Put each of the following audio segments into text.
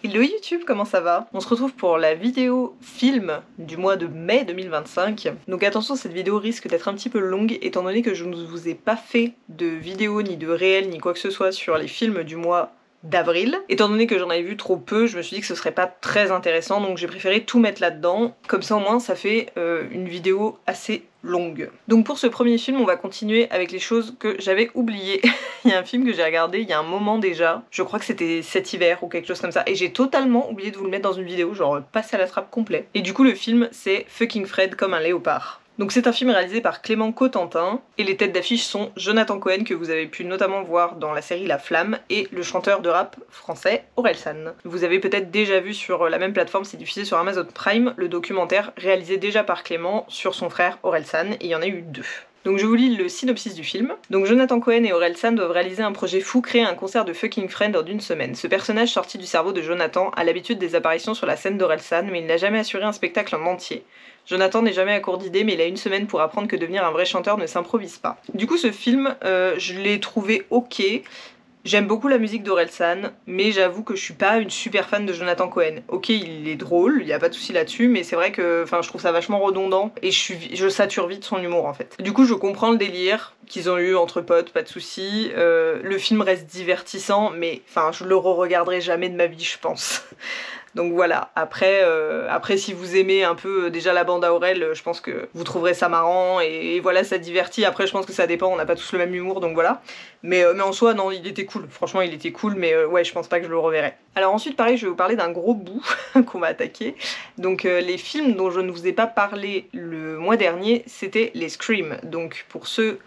Hello YouTube, comment ça va? On se retrouve pour la vidéo film du mois de mai 2025. Donc attention, cette vidéo risque d'être un petit peu longue étant donné que je ne vous ai pas fait de vidéo ni de réel ni quoi que ce soit sur les films du mois d'avril. Étant donné que j'en avais vu trop peu, je me suis dit que ce serait pas très intéressant, donc j'ai préféré tout mettre là-dedans. Comme ça au moins ça fait une vidéo assez longue. Donc pour ce premier film, on va continuer avec les choses que j'avais oubliées. Il y a un film que j'ai regardé il y a un moment déjà, je crois que c'était cet hiver ou quelque chose comme ça, et j'ai totalement oublié de vous le mettre dans une vidéo, genre passer à la trappe complet. Et du coup le film c'est Fucking Fred comme un léopard. Donc c'est un film réalisé par Clément Cotentin, et les têtes d'affiche sont Jonathan Cohen, que vous avez pu notamment voir dans la série La Flamme, et le chanteur de rap français Orelsan. Vous avez peut-être déjà vu sur la même plateforme, c'est diffusé sur Amazon Prime, le documentaire réalisé déjà par Clément sur son frère Orelsan, et il y en a eu deux. Donc je vous lis le synopsis du film. Donc Jonathan Cohen et Orelsan doivent réaliser un projet fou, créer un concert de Fucking Friend en une semaine. Ce personnage sorti du cerveau de Jonathan a l'habitude des apparitions sur la scène d'Orelsan, mais il n'a jamais assuré un spectacle en entier. Jonathan n'est jamais à court d'idées, mais il a une semaine pour apprendre que devenir un vrai chanteur ne s'improvise pas. Du coup ce film, je l'ai trouvé ok. J'aime beaucoup la musique d'Orelsan, mais j'avoue que je suis pas une super fan de Jonathan Cohen. Ok, il est drôle, il y a pas de souci là-dessus, mais c'est vrai que je trouve ça vachement redondant et je sature vite son humour en fait. Du coup, je comprends le délire qu'ils ont eu entre potes, pas de souci. Le film reste divertissant, mais je le re-regarderai jamais de ma vie, je pense. Donc voilà, après si vous aimez un peu déjà la bande à Aurel, je pense que vous trouverez ça marrant, et voilà, ça divertit. Après je pense que ça dépend, on n'a pas tous le même humour, donc voilà. Mais en soi, non, il était cool, franchement il était cool, mais ouais, je pense pas que je le reverrai. Alors ensuite, pareil, je vais vous parler d'un gros bout qu'on va attaquer. Donc les films dont je ne vous ai pas parlé le mois dernier, c'était les Scream. Donc pour ceux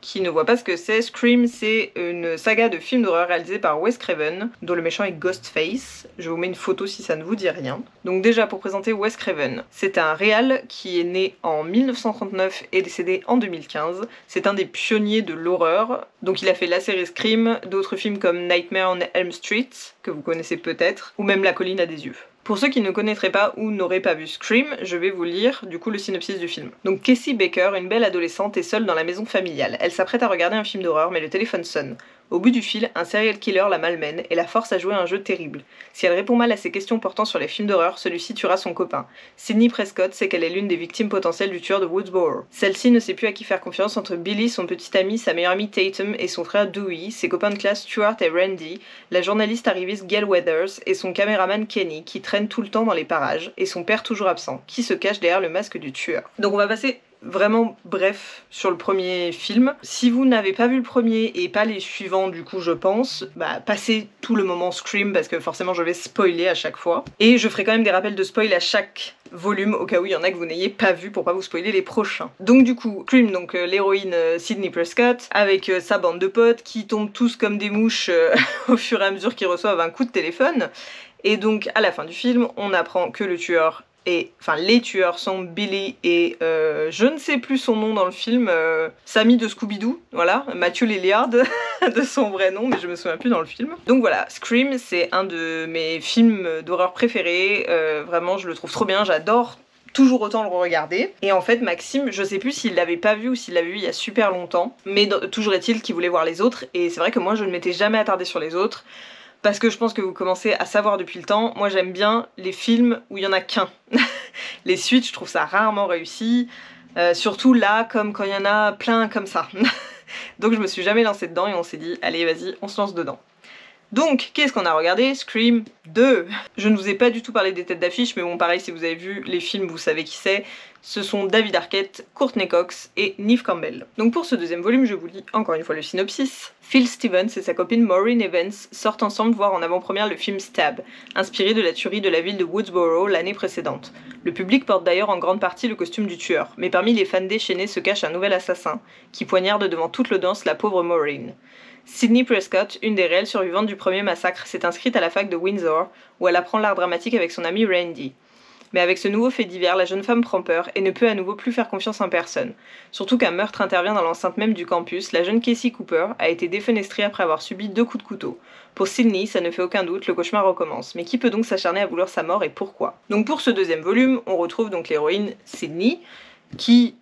qui ne voient pas ce que c'est, Scream c'est une saga de films d'horreur réalisée par Wes Craven, dont le méchant est Ghostface. Je vous mets une photo si ça ne vous dit rien. Donc déjà pour présenter Wes Craven, c'est un réal qui est né en 1939 et décédé en 2015. C'est un des pionniers de l'horreur. Donc il a fait la série Scream, d'autres films comme Nightmare on Elm Street, que vous connaissez peut-être, ou même La colline à des yeux. Pour ceux qui ne connaîtraient pas ou n'auraient pas vu Scream, je vais vous lire du coup le synopsis du film. Donc Casey Baker, une belle adolescente, est seule dans la maison familiale. Elle s'apprête à regarder un film d'horreur mais le téléphone sonne. Au bout du fil, un serial killer la malmène et la force à jouer à un jeu terrible. Si elle répond mal à ses questions portant sur les films d'horreur, celui-ci tuera son copain. Sydney Prescott sait qu'elle est l'une des victimes potentielles du tueur de Woodsboro. Celle-ci ne sait plus à qui faire confiance entre Billy, son petit ami, sa meilleure amie Tatum et son frère Dewey, ses copains de classe Stuart et Randy, la journaliste arriviste Gail Weathers et son caméraman Kenny qui traîne tout le temps dans les parages, et son père toujours absent, qui se cache derrière le masque du tueur. Donc on va passer vraiment bref sur le premier film. Si vous n'avez pas vu le premier et pas les suivants du coup je pense, passez tout le moment Scream parce que forcément je vais spoiler à chaque fois. Et je ferai quand même des rappels de spoil à chaque volume au cas où il y en a que vous n'ayez pas vu pour pas vous spoiler les prochains. Donc du coup, Scream, donc l'héroïne Sydney Prescott avec sa bande de potes qui tombent tous comme des mouches au fur et à mesure qu'ils reçoivent un coup de téléphone. Et donc à la fin du film, on apprend que le tueur les tueurs sont Billy et je ne sais plus son nom dans le film, Sammy de Scooby-Doo, voilà, Matthew Lillard de son vrai nom, mais je me souviens plus dans le film. Donc voilà, Scream c'est un de mes films d'horreur préférés, vraiment je le trouve trop bien, j'adore toujours autant le regarder. Et en fait Maxime, je sais plus s'il l'avait pas vu ou s'il l'avait vu il y a super longtemps, mais toujours est-il qu'il voulait voir les autres, et c'est vrai que moi je ne m'étais jamais attardée sur les autres. Parce que je pense que vous commencez à savoir depuis le temps, moi j'aime bien les films où il y en a qu'un. Les suites, je trouve ça rarement réussi, surtout là, comme quand il y en a plein comme ça. Donc je me suis jamais lancée dedans et on s'est dit, allez vas-y, on se lance dedans. Donc, qu'est-ce qu'on a regardé? Scream 2. Je ne vous ai pas du tout parlé des têtes d'affiche, mais bon, pareil, si vous avez vu les films, vous savez qui c'est. Ce sont David Arquette, Courtney Cox et Neve Campbell. Donc pour ce deuxième volume, je vous lis encore une fois le synopsis. Phil Stevens et sa copine Maureen Evans sortent ensemble voir en avant-première le film Stab, inspiré de la tuerie de la ville de Woodsboro l'année précédente. Le public porte d'ailleurs en grande partie le costume du tueur, mais parmi les fans déchaînés se cache un nouvel assassin, qui poignarde devant toute l'audience la pauvre Maureen. Sydney Prescott, une des réelles survivantes du premier massacre, s'est inscrite à la fac de Windsor, où elle apprend l'art dramatique avec son ami Randy. Mais avec ce nouveau fait divers, la jeune femme prend peur et ne peut à nouveau plus faire confiance en personne. Surtout qu'un meurtre intervient dans l'enceinte même du campus, la jeune Casey Cooper a été défenestrée après avoir subi 2 coups de couteau. Pour Sydney, ça ne fait aucun doute, le cauchemar recommence. Mais qui peut donc s'acharner à vouloir sa mort et pourquoi? Donc pour ce deuxième volume, on retrouve donc l'héroïne Sydney, qui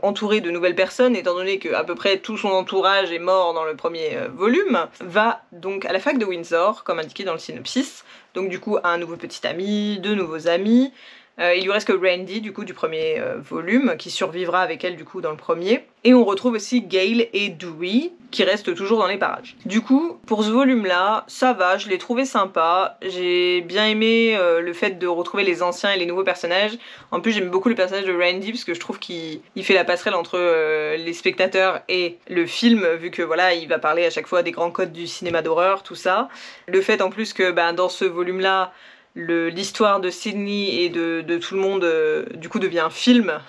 entouré de nouvelles personnes, étant donné que à peu près tout son entourage est mort dans le premier volume, va donc à la fac de Windsor, comme indiqué dans le synopsis, donc du coup a un nouveau petit ami, deux nouveaux amis, il lui reste que Randy du coup du premier volume, qui survivra avec elle du coup dans le premier, et on retrouve aussi Gale et Dewey, qui restent toujours dans les parages. Du coup, pour ce volume-là, ça va, je l'ai trouvé sympa, j'ai bien aimé le fait de retrouver les anciens et les nouveaux personnages. En plus j'aime beaucoup le personnage de Randy, parce que je trouve qu'il fait la passerelle entre les spectateurs et le film, vu que voilà, il va parler à chaque fois des grands codes du cinéma d'horreur, tout ça. Le fait en plus que dans ce volume-là, l'histoire de Sidney et de tout le monde du coup devient un film,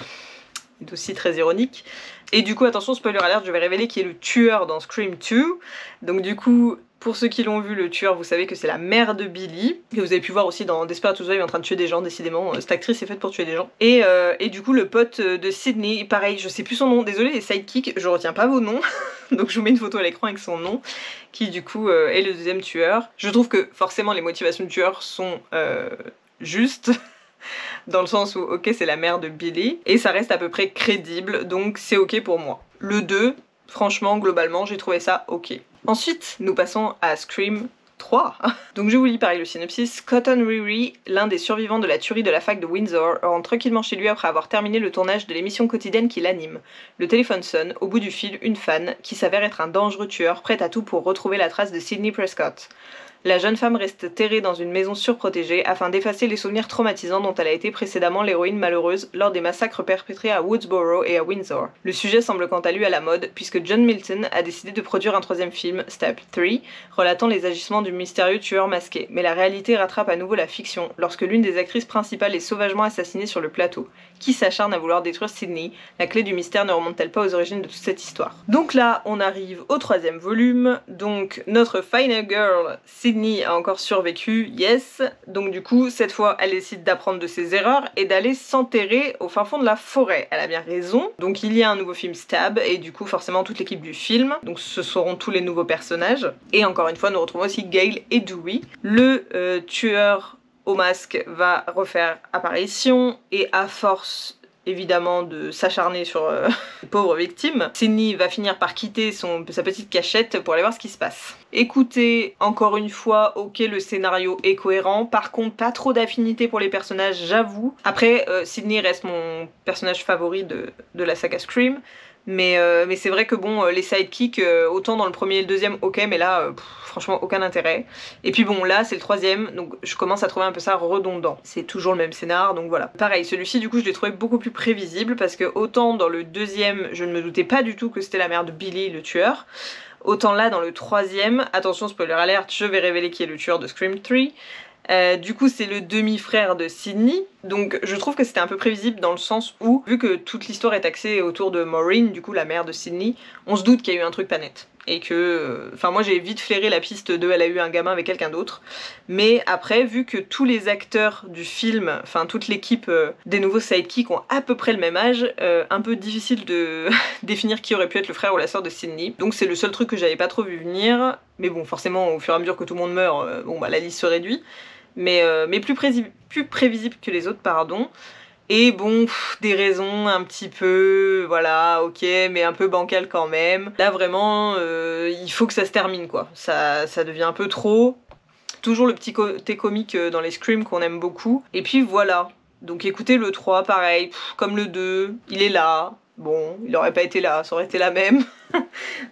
est aussi très ironique. Et du coup, attention, spoiler alert, je vais révéler qui est le tueur dans Scream 2. Donc du coup, pour ceux qui l'ont vu, le tueur, vous savez que c'est la mère de Billy, que vous avez pu voir aussi dans Desperate Housewives en train de tuer des gens, décidément, cette actrice est faite pour tuer des gens. Et du coup, le pote de Sidney, pareil, je sais plus son nom, désolé les sidekicks, je retiens pas vos noms, donc je vous mets une photo à l'écran avec son nom, qui du coup est le deuxième tueur. Je trouve que forcément les motivations du tueur sont justes, dans le sens où ok c'est la mère de Billy, et ça reste à peu près crédible, donc c'est ok pour moi. Le 2, franchement, globalement, j'ai trouvé ça ok. Ensuite, nous passons à Scream 3. Donc je vous lis pareil le synopsis. Cotton Reary, l'un des survivants de la tuerie de la fac de Windsor, rentre tranquillement chez lui après avoir terminé le tournage de l'émission quotidienne qui l'anime. Le téléphone sonne, au bout du fil, une fan, qui s'avère être un dangereux tueur, prêt à tout pour retrouver la trace de Sidney Prescott. La jeune femme reste terrée dans une maison surprotégée afin d'effacer les souvenirs traumatisants dont elle a été précédemment l'héroïne malheureuse lors des massacres perpétrés à Woodsboro et à Windsor. Le sujet semble quant à lui à la mode puisque John Milton a décidé de produire un troisième film, Step 3, relatant les agissements du mystérieux tueur masqué. Mais la réalité rattrape à nouveau la fiction lorsque l'une des actrices principales est sauvagement assassinée sur le plateau. Qui s'acharne à vouloir détruire Sidney? La clé du mystère ne remonte-t-elle pas aux origines de toute cette histoire? Donc là, on arrive au troisième volume, donc notre final girl, Sidney, a encore survécu, yes. Donc du coup, cette fois, elle décide d'apprendre de ses erreurs et d'aller s'enterrer au fin fond de la forêt. Elle a bien raison. Donc il y a un nouveau film Stab, et du coup, forcément, toute l'équipe du film. Donc ce seront tous les nouveaux personnages. Et encore une fois, nous retrouvons aussi Gale et Dewey. Le tueur au masque va refaire apparition, et à force évidemment de s'acharner sur les pauvres victimes, Sidney va finir par quitter sa petite cachette pour aller voir ce qui se passe. Écoutez, encore une fois, ok, le scénario est cohérent, par contre pas trop d'affinité pour les personnages, j'avoue. Après, Sidney reste mon personnage favori de la saga Scream, mais c'est vrai que bon, les sidekicks, autant dans le premier et le deuxième, ok, mais là, franchement, aucun intérêt. Et puis bon, là, c'est le troisième, donc je commence à trouver un peu ça redondant. C'est toujours le même scénar, donc voilà. Pareil, celui-ci, du coup, je l'ai trouvé beaucoup plus prévisible, parce que autant dans le deuxième, je ne me doutais pas du tout que c'était la mère de Billy, le tueur, autant là, dans le troisième, attention, spoiler alert, je vais révéler qui est le tueur de Scream 3, du coup c'est le demi-frère de Sidney, donc je trouve que c'était un peu prévisible dans le sens où, vu que toute l'histoire est axée autour de Maureen, du coup la mère de Sidney, on se doute qu'il y a eu un truc pas net. Et que... Enfin moi j'ai vite flairé la piste de elle a eu un gamin avec quelqu'un d'autre, mais après vu que tous les acteurs du film, enfin toute l'équipe des nouveaux sidekicks ont à peu près le même âge, un peu difficile de définir qui aurait pu être le frère ou la sœur de Sidney, donc c'est le seul truc que j'avais pas trop vu venir, mais bon forcément au fur et à mesure que tout le monde meurt, bon bah la liste se réduit. Mais plus prévisible que les autres, pardon. Et bon, des raisons un petit peu, voilà, ok, mais un peu bancal quand même. Là vraiment, il faut que ça se termine quoi. Ça devient un peu trop. Toujours le petit côté comique dans les Scream qu'on aime beaucoup. Et puis voilà. Donc écoutez, le 3, pareil, comme le 2, il est là. Bon, il aurait pas été là, ça aurait été la même.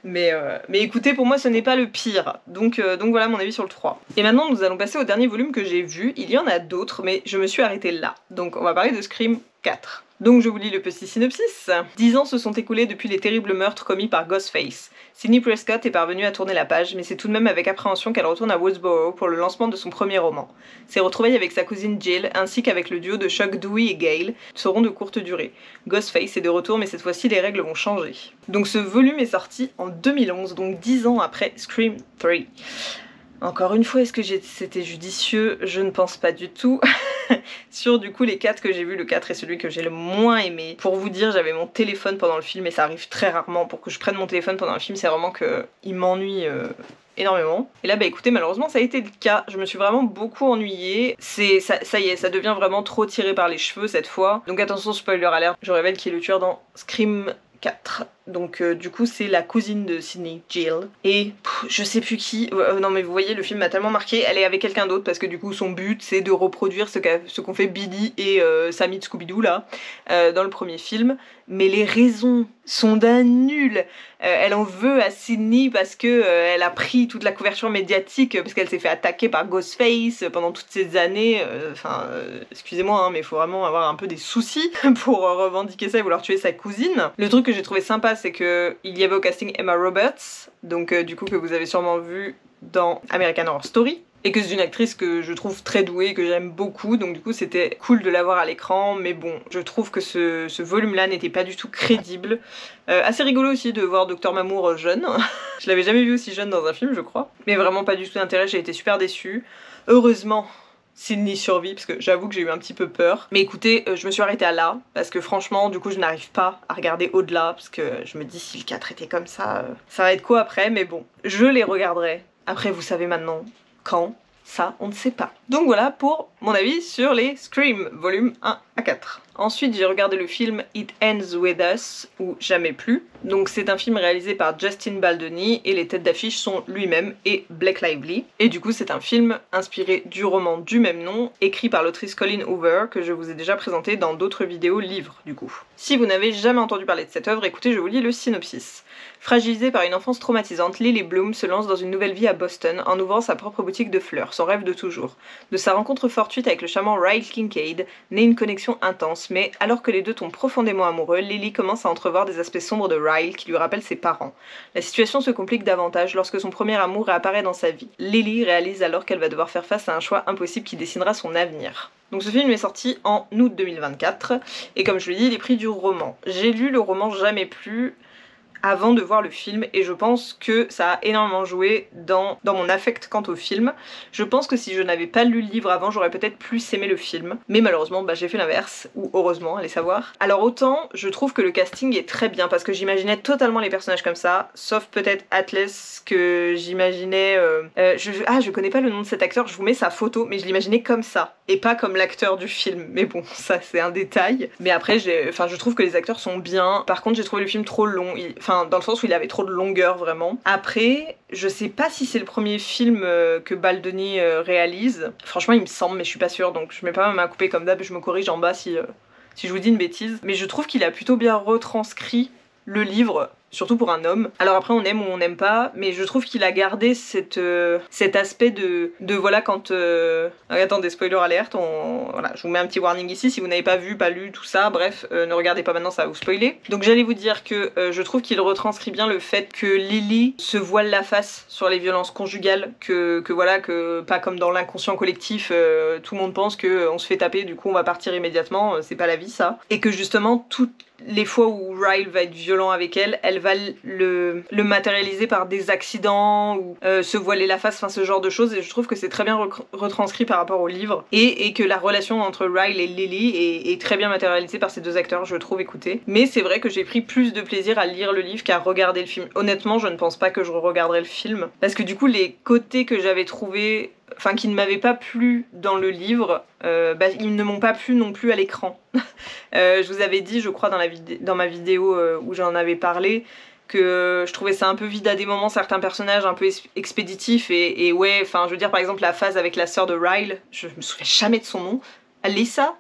mais écoutez, pour moi ce n'est pas le pire. Donc voilà mon avis sur le 3. Et maintenant nous allons passer au dernier volume que j'ai vu. Il y en a d'autres, mais je me suis arrêtée là. Donc on va parler de Scream 4. Donc je vous lis le petit synopsis. 10 ans se sont écoulés depuis les terribles meurtres commis par Ghostface. Sidney Prescott est parvenue à tourner la page, mais c'est tout de même avec appréhension qu'elle retourne à Woodsboro pour le lancement de son premier roman. Ses retrouvailles avec sa cousine Jill, ainsi qu'avec le duo de choc Dewey et Gale, seront de courte durée. Ghostface est de retour, mais cette fois-ci les règles vont changer. Donc ce volume est sorti en 2011, donc 10 ans après Scream 3. Encore une fois, est-ce que c'était judicieux? Je ne pense pas du tout. Sur du coup les 4 que j'ai vus, le 4 est celui que j'ai le moins aimé. Pour vous dire, j'avais mon téléphone pendant le film, et ça arrive très rarement pour que je prenne mon téléphone pendant le film, c'est vraiment que il m'ennuie énormément. Et là bah écoutez, malheureusement ça a été le cas, je me suis vraiment beaucoup ennuyée. Ça y est, ça devient vraiment trop tiré par les cheveux cette fois. Donc attention, spoiler alert, je révèle qui est le tueur dans Scream 4. Donc du coup c'est la cousine de Sidney Gill. Et je sais plus qui, non mais vous voyez le film m'a tellement marqué, elle est avec quelqu'un d'autre parce que du coup son but c'est de reproduire ce qu'ont fait Billy et Sammy de Scooby-Doo là, dans le premier film. Mais les raisons sont d'un nul. Elle en veut à Sidney parce que elle a pris toute la couverture médiatique parce qu'elle s'est fait attaquer par Ghostface pendant toutes ces années. Excusez-moi hein, mais il faut vraiment avoir un peu des soucis pour revendiquer ça et vouloir tuer sa cousine. Le truc que j'ai trouvé sympa c'est que il y avait au casting Emma Roberts, donc du coup que vous avez sûrement vu dans American Horror Story. Et que c'est une actrice que je trouve très douée, que j'aime beaucoup, donc du coup c'était cool de la voir à l'écran, mais bon, je trouve que ce volume-là n'était pas du tout crédible. Assez rigolo aussi de voir Dr Mamour jeune, je l'avais jamais vu aussi jeune dans un film je crois, mais vraiment pas du tout d'intérêt, j'ai été super déçue. Heureusement, Sidney survit, parce que j'avoue que j'ai eu un petit peu peur. Mais écoutez, je me suis arrêtée à là, parce que franchement, du coup, je n'arrive pas à regarder au-delà, parce que je me dis, si le 4 était comme ça va être quoi après, mais bon, je les regarderai. Après, vous savez maintenant quand, ça, on ne sait pas. Donc voilà pour mon avis sur les Scream, volume 1 à 4. Ensuite, j'ai regardé le film It Ends With Us, ou Jamais Plus. Donc c'est un film réalisé par Justin Baldoni, et les têtes d'affiche sont lui-même et Blake Lively. Et du coup, c'est un film inspiré du roman du même nom, écrit par l'autrice Colleen Hoover, que je vous ai déjà présenté dans d'autres vidéos livres, du coup. Si vous n'avez jamais entendu parler de cette œuvre, écoutez, je vous lis le synopsis. Fragilisée par une enfance traumatisante, Lily Bloom se lance dans une nouvelle vie à Boston en ouvrant sa propre boutique de fleurs, son rêve de toujours. De sa rencontre fortuite avec le charmant Ryle Kincaid, naît une connexion intense, mais alors que les deux tombent profondément amoureux, Lily commence à entrevoir des aspects sombres de Ryle qui lui rappellent ses parents. La situation se complique davantage lorsque son premier amour réapparaît dans sa vie. Lily réalise alors qu'elle va devoir faire face à un choix impossible qui dessinera son avenir. Donc ce film est sorti en août 2024, et comme je l'ai dit, il est pris du roman. J'ai lu le roman Jamais Plus avant de voir le film, et je pense que ça a énormément joué dans mon affect quant au film. Je pense que si je n'avais pas lu le livre avant, j'aurais peut-être plus aimé le film, mais malheureusement bah, j'ai fait l'inverse, ou heureusement, allez savoir. Alors autant je trouve que le casting est très bien, parce que j'imaginais totalement les personnages comme ça, sauf peut-être Atlas que j'imaginais... je connais pas le nom de cet acteur, je vous mets sa photo, mais je l'imaginais comme ça, et pas comme l'acteur du film, mais bon, ça c'est un détail. Mais après, je trouve que les acteurs sont bien, par contre j'ai trouvé le film trop long, dans le sens où il avait trop de longueur vraiment. Après, je sais pas si c'est le premier film que Baldoni réalise. Franchement, il me semble, mais je suis pas sûre, donc je mets pas ma main coupée comme d'hab, je me corrige en bas si je vous dis une bêtise. Mais je trouve qu'il a plutôt bien retranscrit le livre, surtout pour un homme. Alors après on aime ou on n'aime pas, mais je trouve qu'il a gardé cet aspect de voilà quand... Attendez, spoiler alert, voilà, je vous mets un petit warning ici, si vous n'avez pas vu, pas lu, tout ça, bref, ne regardez pas maintenant, ça va vous spoiler. Donc j'allais vous dire que je trouve qu'il retranscrit bien le fait que Lily se voile la face sur les violences conjugales, que voilà, que pas comme dans l'inconscient collectif, tout le monde pense qu'on se fait taper, du coup on va partir immédiatement, c'est pas la vie ça. Et que justement, toutes les fois où Ryle va être violent avec elle, elle va le matérialiser par des accidents ou se voiler la face, enfin ce genre de choses, et je trouve que c'est très bien retranscrit par rapport au livre, et que la relation entre Ryle et Lily est très bien matérialisée par ces deux acteurs, je trouve, écoutez. Mais c'est vrai que j'ai pris plus de plaisir à lire le livre qu'à regarder le film. Honnêtement, je ne pense pas que je regarderai le film, parce que du coup les côtés que j'avais trouvés, enfin qui ne m'avaient pas plu dans le livre, ils ne m'ont pas plu non plus à l'écran. Je vous avais dit, je crois, dans ma vidéo où j'en avais parlé, que je trouvais ça un peu vide à des moments, certains personnages un peu expéditifs, et ouais, enfin je veux dire par exemple la phase avec la sœur de Ryle, je me souviens jamais de son nom, Alyssa,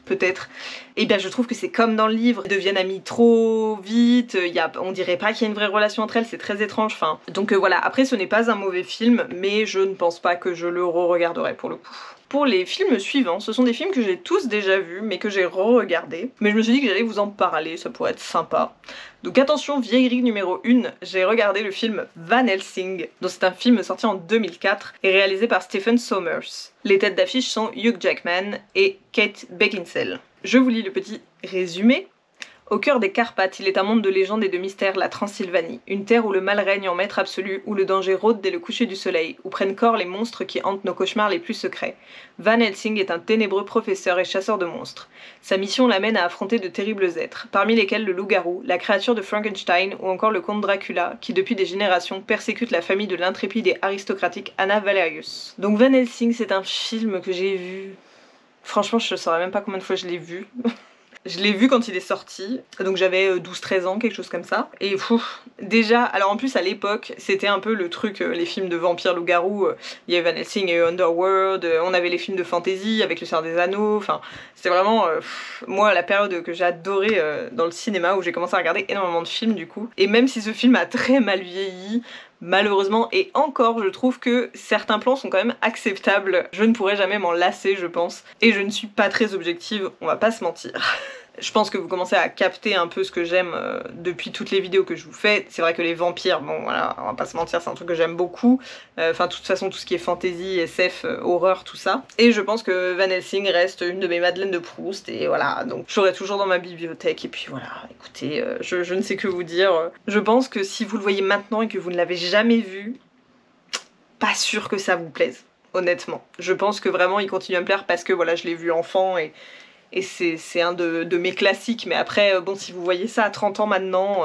peut-être. Et bien je trouve que c'est comme dans le livre, ils deviennent amis trop vite, on dirait pas qu'il y a une vraie relation entre elles, c'est très étrange, enfin. Donc voilà, après ce n'est pas un mauvais film, mais je ne pense pas que je le re-regarderai pour le coup. Pour les films suivants, ce sont des films que j'ai tous déjà vus, mais que j'ai re-regardés. Mais je me suis dit que j'allais vous en parler, ça pourrait être sympa. Donc attention, vieillerie numéro 1, j'ai regardé le film Van Helsing. Donc c'est un film sorti en 2004 et réalisé par Stephen Sommers. Les têtes d'affiche sont Hugh Jackman et Kate Beckinsale. Je vous lis le petit résumé. Au cœur des Carpates, il est un monde de légendes et de mystères, la Transylvanie. Une terre où le mal règne en maître absolu, où le danger rôde dès le coucher du soleil, où prennent corps les monstres qui hantent nos cauchemars les plus secrets. Van Helsing est un ténébreux professeur et chasseur de monstres. Sa mission l'amène à affronter de terribles êtres, parmi lesquels le loup-garou, la créature de Frankenstein ou encore le comte Dracula, qui depuis des générations persécute la famille de l'intrépide et aristocratique Anna Valerius. Donc Van Helsing, c'est un film que j'ai vu... Franchement, je ne saurais même pas combien de fois je l'ai vu. Je l'ai vu quand il est sorti, donc j'avais 12-13 ans, quelque chose comme ça. Et déjà, alors en plus à l'époque, c'était un peu le truc, les films de vampires, loups-garous, il y avait Van Helsing et Underworld, on avait les films de fantasy avec Le Seigneur des Anneaux, enfin, c'était vraiment, moi, la période que j'ai adorée dans le cinéma, où j'ai commencé à regarder énormément de films du coup. Et même si ce film a très mal vieilli, malheureusement, et encore, je trouve que certains plans sont quand même acceptables. Je ne pourrais jamais m'en lasser, je pense. Et je ne suis pas très objective, on va pas se mentir. Je pense que vous commencez à capter un peu ce que j'aime depuis toutes les vidéos que je vous fais. C'est vrai que les vampires, bon voilà, on va pas se mentir, c'est un truc que j'aime beaucoup. Enfin, de toute façon, tout ce qui est fantasy, SF, horreur, tout ça. Et je pense que Van Helsing reste une de mes Madeleines de Proust, et voilà, donc je l'aurai toujours dans ma bibliothèque. Et puis voilà, écoutez, je ne sais que vous dire. Je pense que si vous le voyez maintenant et que vous ne l'avez jamais vu, pas sûr que ça vous plaise, honnêtement. Je pense que vraiment, il continue à me plaire parce que voilà, je l'ai vu enfant et c'est un de mes classiques, mais après, bon, si vous voyez ça à 30 ans maintenant,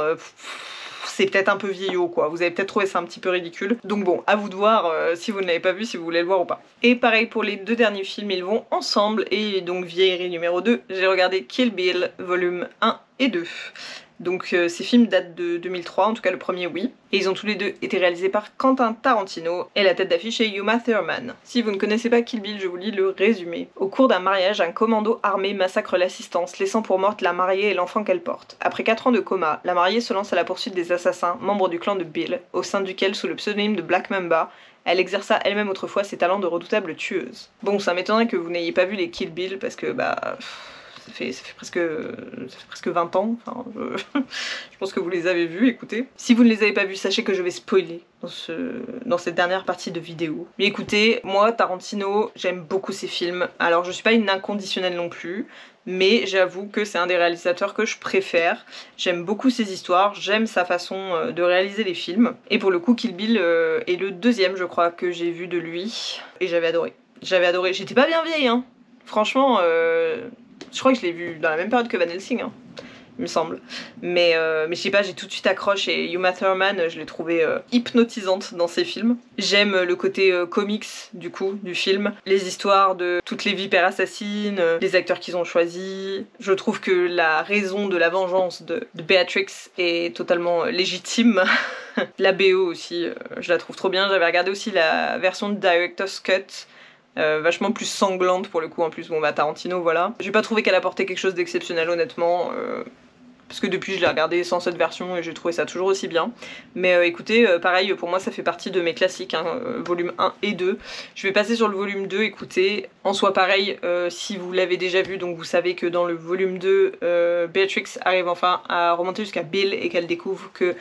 c'est peut-être un peu vieillot, quoi. Vous avez peut-être trouvé ça un petit peu ridicule. Donc bon, à vous de voir si vous ne l'avez pas vu, si vous voulez le voir ou pas. Et pareil pour les deux derniers films, ils vont ensemble, et donc vieillerie numéro 2, j'ai regardé Kill Bill, volume 1 et 2. Donc ces films datent de 2003, en tout cas le premier oui. Et ils ont tous les deux été réalisés par Quentin Tarantino, et la tête d'affiche est Uma Thurman. Si vous ne connaissez pas Kill Bill, je vous lis le résumé. Au cours d'un mariage, un commando armé massacre l'assistance, laissant pour morte la mariée et l'enfant qu'elle porte. Après 4 ans de coma, la mariée se lance à la poursuite des assassins, membres du clan de Bill, au sein duquel, sous le pseudonyme de Black Mamba, elle exerça elle-même autrefois ses talents de redoutable tueuse. Bon, ça m'étonnerait que vous n'ayez pas vu les Kill Bill, parce que bah... Ça fait presque 20 ans, enfin, je pense que vous les avez vus, écoutez. Si vous ne les avez pas vus, sachez que je vais spoiler dans cette dernière partie de vidéo. Mais écoutez, moi, Tarantino, j'aime beaucoup ses films. Alors, je suis pas une inconditionnelle non plus, mais j'avoue que c'est un des réalisateurs que je préfère. J'aime beaucoup ses histoires, j'aime sa façon de réaliser les films. Et pour le coup, Kill Bill est le deuxième, je crois, que j'ai vu de lui. Et j'avais adoré. J'avais adoré. J'étais pas bien vieille, hein. Franchement... Je crois que je l'ai vu dans la même période que Van Helsing, hein, il me semble. Mais je sais pas, j'ai tout de suite accroché, et Uma Thurman, je l'ai trouvée hypnotisante dans ses films. J'aime le côté comics, du coup, du film. Les histoires de toutes les vipères assassines, les acteurs qu'ils ont choisis. Je trouve que la raison de la vengeance de Beatrix est totalement légitime. La BO aussi, je la trouve trop bien. J'avais regardé aussi la version de Director's Cut, vachement plus sanglante pour le coup, en plus bon bah Tarantino voilà. J'ai pas trouvé qu'elle apportait quelque chose d'exceptionnel honnêtement, parce que depuis je l'ai regardé sans cette version et j'ai trouvé ça toujours aussi bien. Mais écoutez, pareil pour moi ça fait partie de mes classiques, hein, volume 1 et 2. Je vais passer sur le volume 2, écoutez, en soi pareil, si vous l'avez déjà vu, donc vous savez que dans le volume 2, Beatrix arrive enfin à remonter jusqu'à Bill et qu'elle découvre que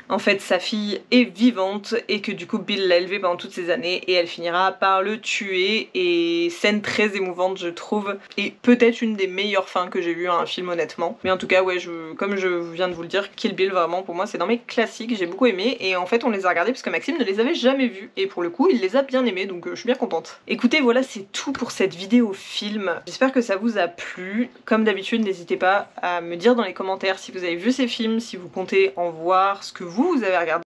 en fait sa fille est vivante et que du coup Bill l'a élevée pendant toutes ces années et elle finira par le tuer, et scène très émouvante je trouve, et peut-être une des meilleures fins que j'ai vues à un film honnêtement. Mais en tout cas ouais, comme je viens de vous le dire, Kill Bill vraiment pour moi c'est dans mes classiques, j'ai beaucoup aimé, et en fait on les a regardés parce que Maxime ne les avait jamais vus et pour le coup il les a bien aimés, donc je suis bien contente. Écoutez voilà, c'est tout pour cette vidéo film, j'espère que ça vous a plu. Comme d'habitude n'hésitez pas à me dire dans les commentaires si vous avez vu ces films, si vous comptez en voir, ce que vous avez regardé